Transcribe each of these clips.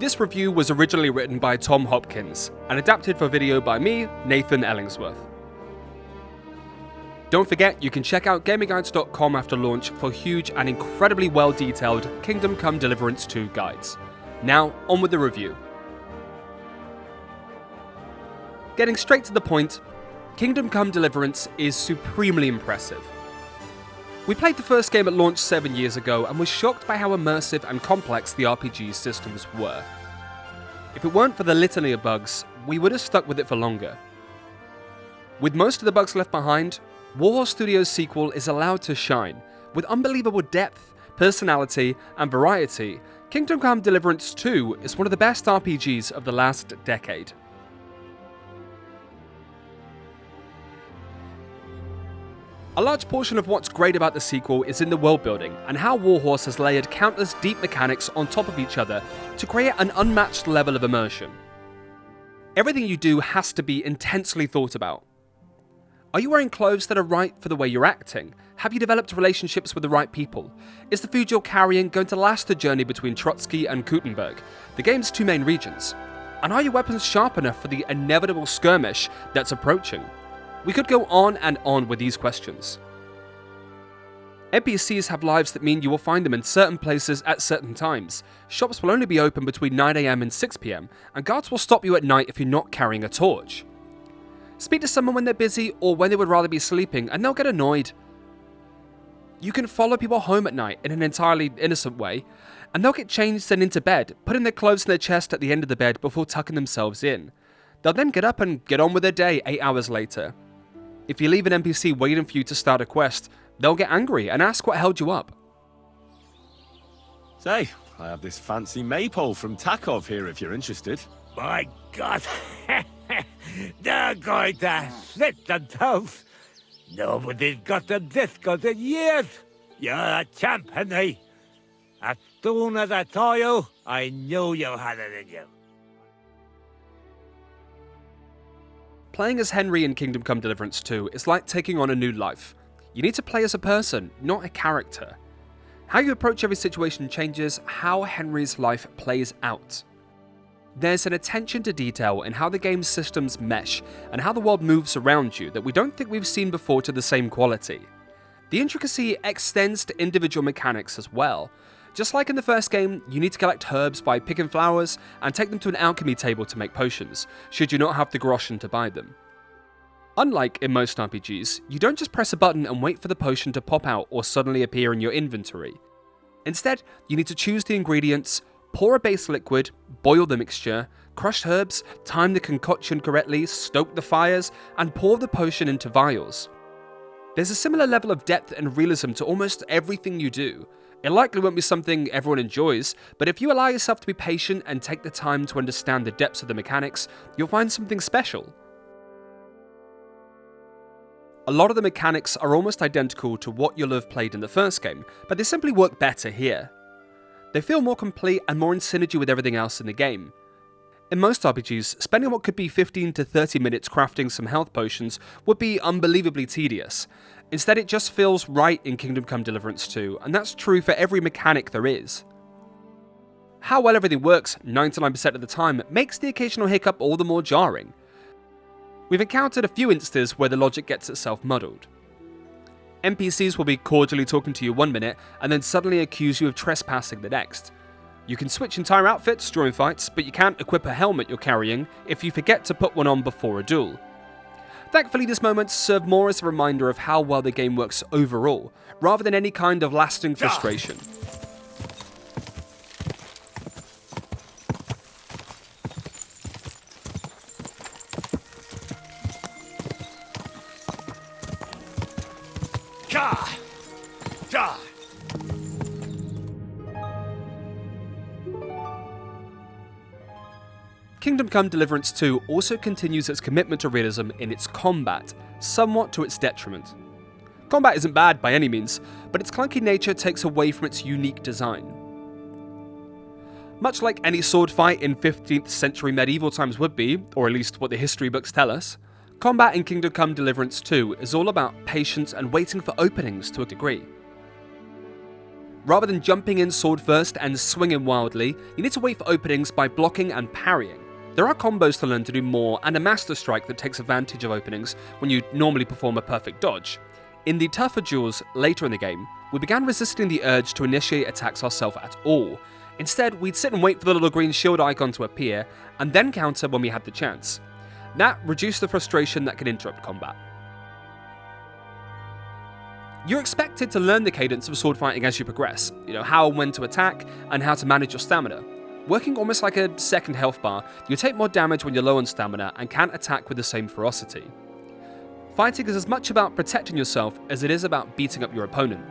This review was originally written by Tom Hopkins and adapted for video by me, Nathan Ellingsworth. Don't forget, you can check out GamingGuides.com after launch for huge and incredibly well-detailed Kingdom Come Deliverance 2 guides. Now, on with the review. Getting straight to the point, Kingdom Come Deliverance is supremely impressive. We played the first game at launch 7 years ago and was shocked by how immersive and complex the RPG systems were. If it weren't for the litany of bugs, we would have stuck with it for longer. With most of the bugs left behind, Warhorse Studios' sequel is allowed to shine. With unbelievable depth, personality, and variety, Kingdom Come Deliverance 2 is one of the best RPGs of the last decade. A large portion of what's great about the sequel is in the world building, and how Warhorse has layered countless deep mechanics on top of each other to create an unmatched level of immersion. Everything you do has to be intensely thought about. Are you wearing clothes that are right for the way you're acting? Have you developed relationships with the right people? Is the food you're carrying going to last the journey between Trotsky and Kutenberg, the game's two main regions? And are your weapons sharp enough for the inevitable skirmish that's approaching? We could go on and on with these questions. NPCs have lives that mean you will find them in certain places at certain times. Shops will only be open between 9 AM and 6 PM, and guards will stop you at night if you're not carrying a torch. Speak to someone when they're busy or when they would rather be sleeping, and they'll get annoyed. You can follow people home at night in an entirely innocent way, and they'll get changed and into bed, putting their clothes in their chest at the end of the bed before tucking themselves in. They'll then get up and get on with their day 8 hours later. If you leave an NPC waiting for you to start a quest, they'll get angry and ask what held you up. Say, I have this fancy maypole from Takov here if you're interested. My God! They're going to slit the toast! Nobody's got them this good in years! You're a champ, Henry! As soon as I saw you, I knew you had it in you. Playing as Henry in Kingdom Come Deliverance 2 is like taking on a new life. You need to play as a person, not a character. How you approach every situation changes how Henry's life plays out. There's an attention to detail in how the game's systems mesh and how the world moves around you that we don't think we've seen before to the same quality. The intricacy extends to individual mechanics as well. Just like in the first game, you need to collect herbs by picking flowers and take them to an alchemy table to make potions, should you not have the groschen to buy them. Unlike in most RPGs, you don't just press a button and wait for the potion to pop out or suddenly appear in your inventory. Instead, you need to choose the ingredients, pour a base liquid, boil the mixture, crush herbs, time the concoction correctly, stoke the fires, and pour the potion into vials. There's a similar level of depth and realism to almost everything you do. It likely won't be something everyone enjoys, but if you allow yourself to be patient and take the time to understand the depths of the mechanics, you'll find something special. A lot of the mechanics are almost identical to what you'll have played in the first game, but they simply work better here. They feel more complete and more in synergy with everything else in the game. In most RPGs, spending what could be 15 to 30 minutes crafting some health potions would be unbelievably tedious. Instead, it just feels right in Kingdom Come Deliverance 2, and that's true for every mechanic there is. How well everything works 99% of the time makes the occasional hiccup all the more jarring. We've encountered a few instances where the logic gets itself muddled. NPCs will be cordially talking to you one minute and then suddenly accuse you of trespassing the next. You can switch entire outfits during fights, but you can't equip a helmet you're carrying if you forget to put one on before a duel. Thankfully, these moments serve more as a reminder of how well the game works overall, rather than any kind of lasting frustration. Kingdom Come Deliverance 2 also continues its commitment to realism in its combat, somewhat to its detriment. Combat isn't bad by any means, but its clunky nature takes away from its unique design. Much like any sword fight in 15th century medieval times would be, or at least what the history books tell us, combat in Kingdom Come Deliverance 2 is all about patience and waiting for openings to a degree. Rather than jumping in sword first and swinging wildly, you need to wait for openings by blocking and parrying. There are combos to learn to do more, and a master strike that takes advantage of openings when you normally perform a perfect dodge. In the tougher duels later in the game, we began resisting the urge to initiate attacks ourselves at all. Instead, we'd sit and wait for the little green shield icon to appear, and then counter when we had the chance. That reduced the frustration that can interrupt combat. You're expected to learn the cadence of sword fighting as you progress, how and when to attack, and how to manage your stamina. Working almost like a second health bar, you take more damage when you're low on stamina and can't attack with the same ferocity. Fighting is as much about protecting yourself as it is about beating up your opponent.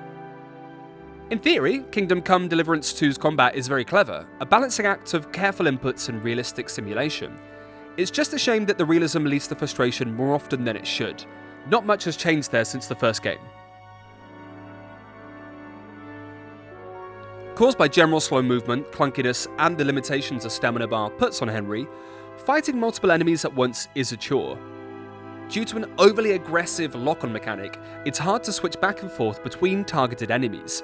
In theory, Kingdom Come Deliverance 2's combat is very clever, a balancing act of careful inputs and realistic simulation. It's just a shame that the realism leads to frustration more often than it should. Not much has changed there since the first game. Caused by general slow movement, clunkiness, and the limitations a stamina bar puts on Henry, fighting multiple enemies at once is a chore. Due to an overly aggressive lock-on mechanic, it's hard to switch back and forth between targeted enemies.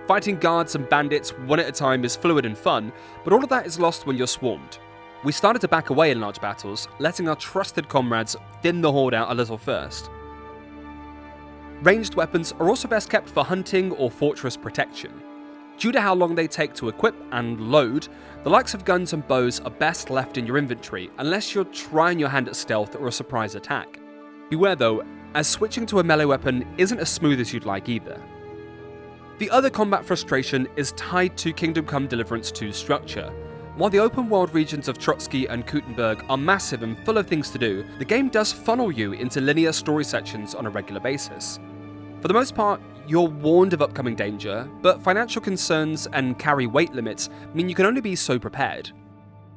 Fighting guards and bandits one at a time is fluid and fun, but all of that is lost when you're swarmed. We started to back away in large battles, letting our trusted comrades thin the horde out a little first. Ranged weapons are also best kept for hunting or fortress protection. Due to how long they take to equip and load, the likes of guns and bows are best left in your inventory unless you're trying your hand at stealth or a surprise attack. Beware though, as switching to a melee weapon isn't as smooth as you'd like either. The other combat frustration is tied to Kingdom Come Deliverance 2's structure. While the open world regions of Trotsky and Kuttenberg are massive and full of things to do, the game does funnel you into linear story sections on a regular basis. For the most part, you're warned of upcoming danger, but financial concerns and carry weight limits mean you can only be so prepared.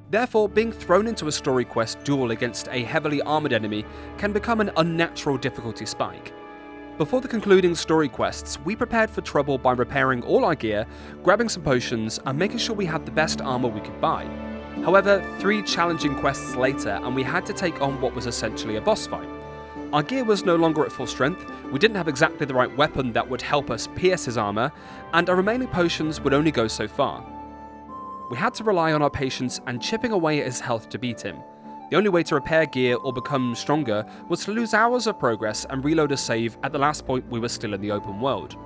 Therefore, being thrown into a story quest duel against a heavily armoured enemy can become an unnatural difficulty spike. Before the concluding story quests, we prepared for trouble by repairing all our gear, grabbing some potions, and making sure we had the best armour we could buy. However, 3 challenging quests later, and we had to take on what was essentially a boss fight. Our gear was no longer at full strength, we didn't have exactly the right weapon that would help us pierce his armour, and our remaining potions would only go so far. We had to rely on our patience and chipping away at his health to beat him. The only way to repair gear or become stronger was to lose hours of progress and reload a save at the last point we were still in the open world.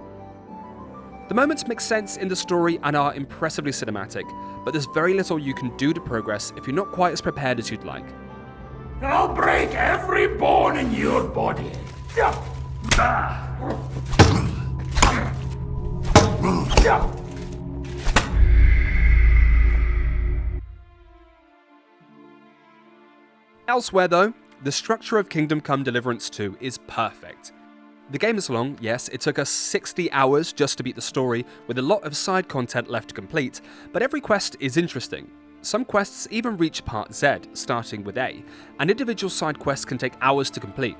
The moments make sense in the story and are impressively cinematic, but there's very little you can do to progress if you're not quite as prepared as you'd like. I'll break every bone in your body. Elsewhere though, the structure of Kingdom Come Deliverance 2 is perfect. The game is long, yes, it took us 60 hours just to beat the story, with a lot of side content left to complete, but every quest is interesting. Some quests even reach Part Z, starting with A, and individual side quests can take hours to complete.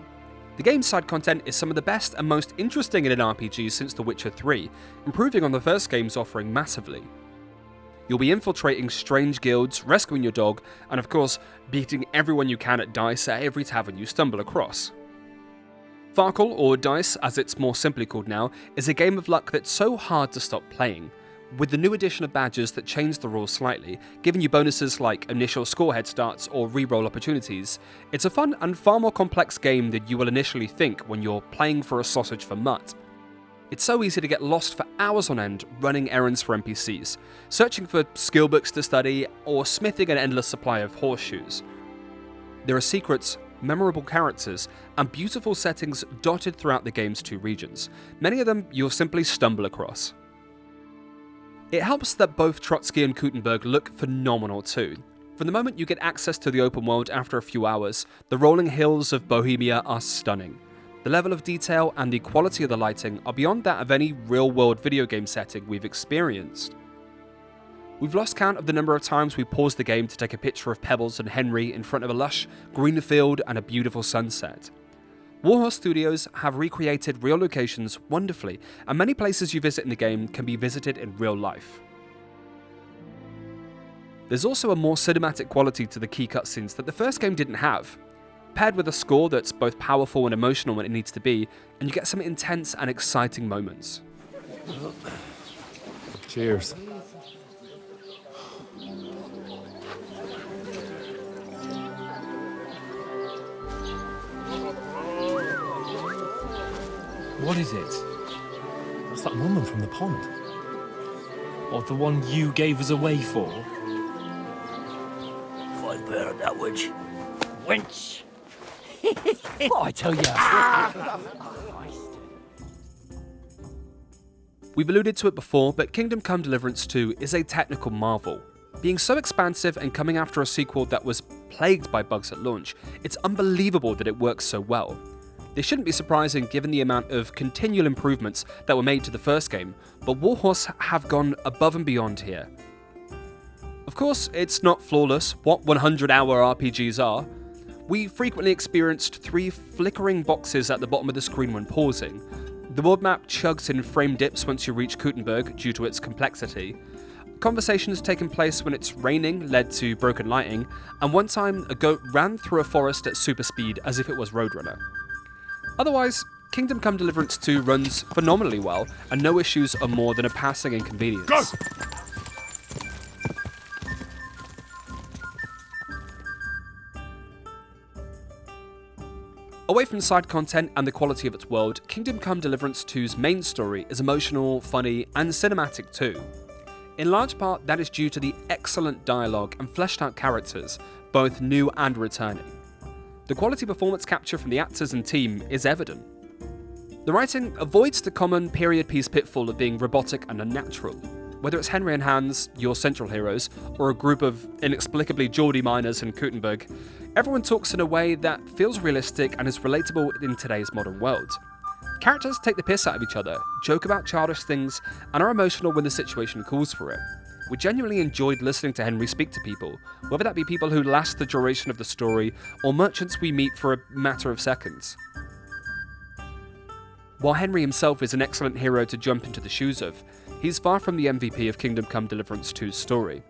The game's side content is some of the best and most interesting in an RPG since The Witcher 3, improving on the first game's offering massively. You'll be infiltrating strange guilds, rescuing your dog, and of course, beating everyone you can at dice at every tavern you stumble across. Farkle, or Dice as it's more simply called now, is a game of luck that's so hard to stop playing, with the new addition of badges that change the rules slightly, giving you bonuses like initial score head starts or reroll opportunities. It's a fun and far more complex game than you will initially think when you're playing for a sausage for mutt. It's so easy to get lost for hours on end running errands for NPCs, searching for skill books to study, or smithing an endless supply of horseshoes. There are secrets, memorable characters, and beautiful settings dotted throughout the game's 2 regions. Many of them you'll simply stumble across. It helps that both Trotsky and Kuttenberg look phenomenal too. From the moment you get access to the open world after a few hours, the rolling hills of Bohemia are stunning. The level of detail and the quality of the lighting are beyond that of any real-world video game setting we've experienced. We've lost count of the number of times we paused the game to take a picture of Pebbles and Henry in front of a lush green field and a beautiful sunset. Warhorse Studios have recreated real locations wonderfully, and many places you visit in the game can be visited in real life. There's also a more cinematic quality to the key cutscenes that the first game didn't have. Paired with a score that's both powerful and emotional when it needs to be, and you get some intense and exciting moments. Cheers. What is it? That's that woman from the pond. Or the one you gave us away for? Find better that witch. Wench. What I tell you? We've alluded to it before, but Kingdom Come Deliverance 2 is a technical marvel. Being so expansive and coming after a sequel that was plagued by bugs at launch, it's unbelievable that it works so well. This shouldn't be surprising given the amount of continual improvements that were made to the first game, but Warhorse have gone above and beyond here. Of course, it's not flawless, what 100-hour RPGs are. We frequently experienced 3 flickering boxes at the bottom of the screen when pausing. The world map chugs in frame dips once you reach Kuttenberg due to its complexity. Conversations taking place when it's raining led to broken lighting, and one time a goat ran through a forest at super speed as if it was Roadrunner. Otherwise, Kingdom Come Deliverance 2 runs phenomenally well, and no issues are more than a passing inconvenience. Go! Away from side content and the quality of its world, Kingdom Come Deliverance 2's main story is emotional, funny, and cinematic too. In large part, that is due to the excellent dialogue and fleshed out characters, both new and returning. The quality performance capture from the actors and team is evident. The writing avoids the common period piece pitfall of being robotic and unnatural. Whether it's Henry and Hans, your central heroes, or a group of inexplicably Geordie miners in Kuttenberg, everyone talks in a way that feels realistic and is relatable in today's modern world. Characters take the piss out of each other, joke about childish things, and are emotional when the situation calls for it. We genuinely enjoyed listening to Henry speak to people, whether that be people who last the duration of the story, or merchants we meet for a matter of seconds. While Henry himself is an excellent hero to jump into the shoes of, he's far from the MVP of Kingdom Come Deliverance 2's story.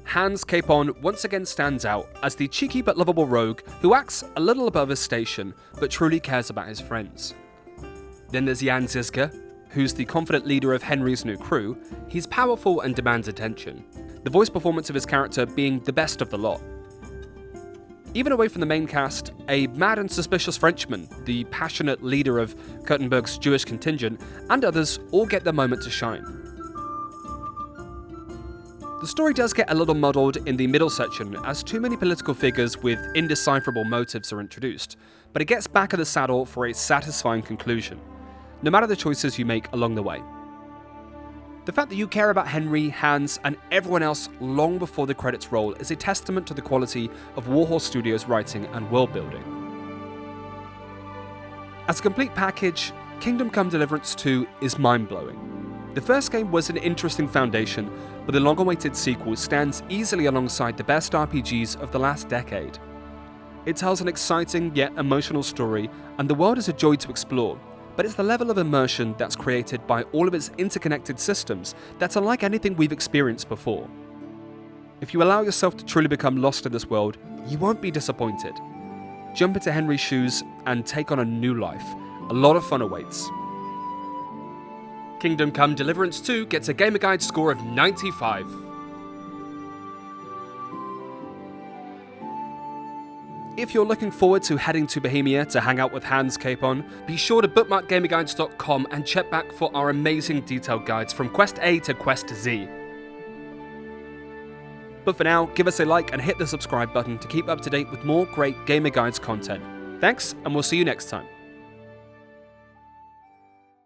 Hans Capon once again stands out as the cheeky but lovable rogue who acts a little above his station, but truly cares about his friends. Then there's Jan Zizka, who's the confident leader of Henry's new crew. He's powerful and demands attention, the voice performance of his character being the best of the lot. Even away from the main cast, a mad and suspicious Frenchman, the passionate leader of Kuttenberg's Jewish contingent, and others all get their moment to shine. The story does get a little muddled in the middle section as too many political figures with indecipherable motives are introduced, but it gets back in the saddle for a satisfying conclusion, no matter the choices you make along the way. The fact that you care about Henry, Hans, and everyone else long before the credits roll is a testament to the quality of Warhorse Studios' writing and world building. As a complete package, Kingdom Come Deliverance 2 is mind-blowing. The first game was an interesting foundation, but the long-awaited sequel stands easily alongside the best RPGs of the last decade. It tells an exciting yet emotional story, and the world is a joy to explore, but it's the level of immersion that's created by all of its interconnected systems that's unlike anything we've experienced before. If you allow yourself to truly become lost in this world, you won't be disappointed. Jump into Henry's shoes and take on a new life. A lot of fun awaits. Kingdom Come Deliverance 2 gets a Gamer Guide score of 95. If you're looking forward to heading to Bohemia to hang out with Hans Capon, be sure to bookmark gamerguides.com and check back for our amazing detailed guides from Quest A to Quest Z. But for now, give us a like and hit the subscribe button to keep up to date with more great Gamer Guides content. Thanks, and we'll see you next time.